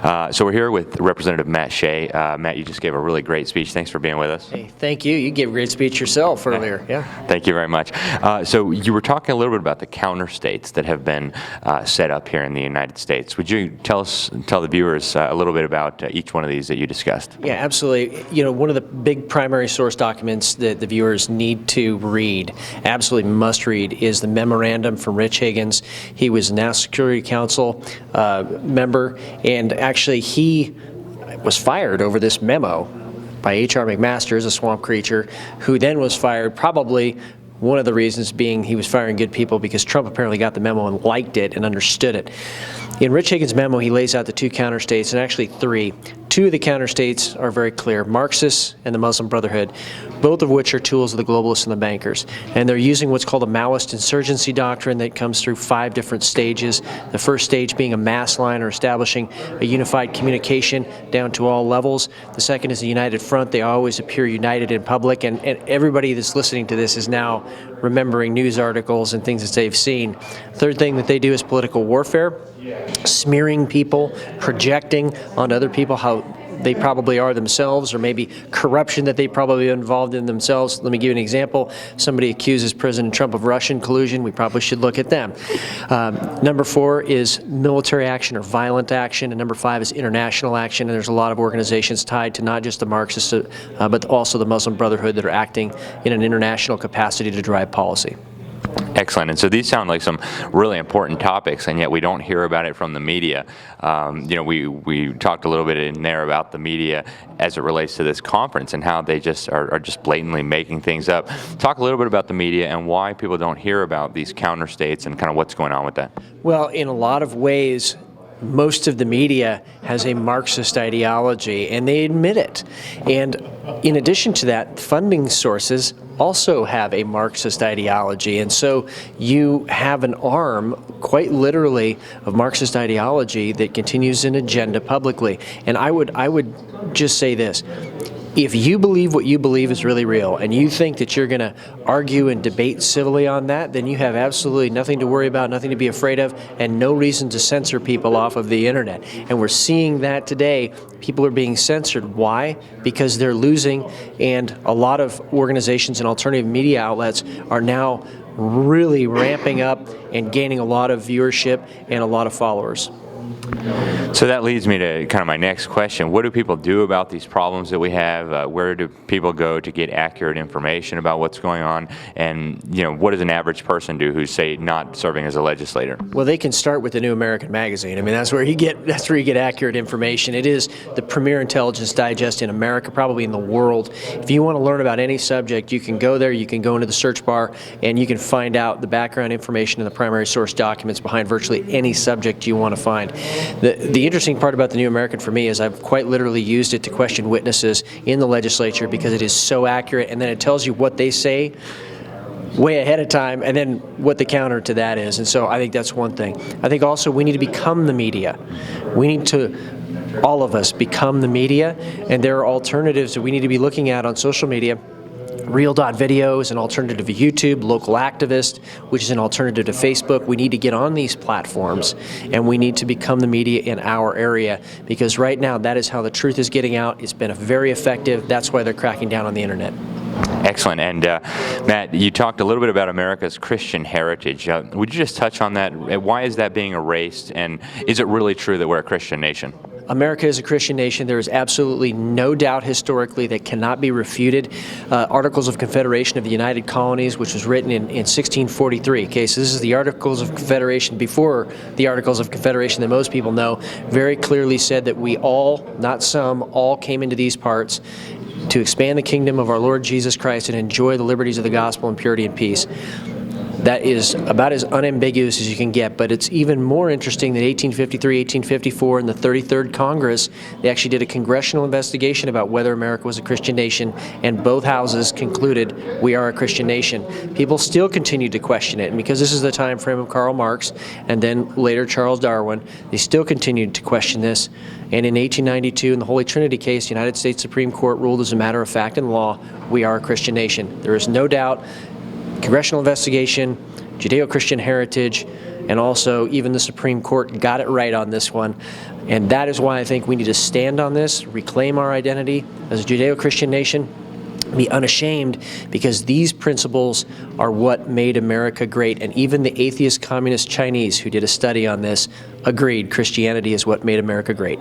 So we're here with Representative Matt Shea. Matt, you just gave a really great speech. Thanks for being with us. Hey, thank you. You gave a great speech yourself earlier. Yeah. Thank you very much. So you were talking a little bit about the counter states that have been set up here in the United States. Would you tell the viewers a little bit about each one of these that you discussed? Yeah, absolutely. You know, one of the big primary source documents that the viewers need to read, absolutely must read, is the memorandum from Rich Higgins. He was a National Security Council member, and actually he was fired over this memo by H.R. McMaster, a swamp creature, who then was fired, probably one of the reasons being he was firing good people because Trump apparently got the memo and liked it and understood it. In Rich Higgins' memo, he lays out the two counter states, and actually three. Two of the counter states are very clear, Marxists and the Muslim Brotherhood, both of which are tools of the globalists and the bankers. And they're using what's called a Maoist insurgency doctrine that comes through 5 different stages. The first stage being a mass line or establishing a unified communication down to all levels. The second is a united front. They always appear united in public, and everybody that's listening to this is now remembering news articles and things that they've seen. Third thing that they do is political warfare, smearing people, projecting on other people how they probably are themselves, or maybe corruption that they probably are involved in themselves. Let me give you an example. Somebody accuses President Trump of Russian collusion. We probably should look at them. Number 4 is military action or violent action, and number 5 is international action. And there's a lot of organizations tied to not just the Marxists, but also the Muslim Brotherhood that are acting in an international capacity to drive policy. Excellent. And so these sound like some really important topics, and yet we don't hear about it from the media. You know, we talked a little bit in there about the media as it relates to this conference and how they just are just blatantly making things up. Talk a little bit about the media and why people don't hear about these counter states and kind of what's going on with that. Well, in a lot of ways, most of the media has a Marxist ideology, and they admit it. And in addition to that, funding sources also have a Marxist ideology. And so you have an arm, quite literally, of Marxist ideology that continues an agenda publicly. And I would just say this. If you believe what you believe is really real, and you think that you're going to argue and debate civilly on that, then you have absolutely nothing to worry about, nothing to be afraid of, and no reason to censor people off of the internet. And we're seeing that today. People are being censored. Why? Because they're losing, and a lot of organizations and alternative media outlets are now really ramping up and gaining a lot of viewership and a lot of followers. So that leads me to kind of my next question. What do people do about these problems that we have? Where do people go to get accurate information about what's going on? And, you know, what does an average person do who's, say, not serving as a legislator? Well, they can start with the New American Magazine. I mean, that's where you get accurate information. It is the premier intelligence digest in America, probably in the world. If you want to learn about any subject, you can go there, you can go into the search bar, and you can find out the background information and the primary source documents behind virtually any subject you want to find. The interesting part about the New American for me is I've quite literally used it to question witnesses in the legislature because it is so accurate, and then it tells you what they say way ahead of time and then what the counter to that is. And so I think that's one thing. I think also we need to become the media. We need to, all of us, become the media, and there are alternatives that we need to be looking at on social media. Real.video is an alternative to YouTube, Local Activist, which is an alternative to Facebook. We need to get on these platforms, and we need to become the media in our area, because right now that is how the truth is getting out. It's been very effective. That's why they're cracking down on the internet. Excellent. And Matt, you talked a little bit about America's Christian heritage. Would you just touch on that? Why is that being erased, and is it really true that we're a Christian nation? America is a Christian nation. There is absolutely no doubt historically that cannot be refuted. Articles of Confederation of the United Colonies, which was written in 1643. Okay, so this is the Articles of Confederation before the Articles of Confederation that most people know, very clearly said that we all, not some, all came into these parts to expand the kingdom of our Lord Jesus Christ and enjoy the liberties of the gospel and purity and peace. That is about as unambiguous as you can get, but it's even more interesting that 1853, 1854, in the 33rd Congress, they actually did a congressional investigation about whether America was a Christian nation, and both houses concluded we are a Christian nation. People still continue to question it, and because this is the time frame of Karl Marx and then later Charles Darwin, they still continued to question this. And in 1892, in the Holy Trinity case, the United States Supreme Court ruled as a matter of fact and law, we are a Christian nation. There is no doubt. Congressional investigation, Judeo-Christian heritage, and also even the Supreme Court got it right on this one. And that is why I think we need to stand on this, reclaim our identity as a Judeo-Christian nation, be unashamed, because these principles are what made America great. And even the atheist communist Chinese who did a study on this agreed Christianity is what made America great.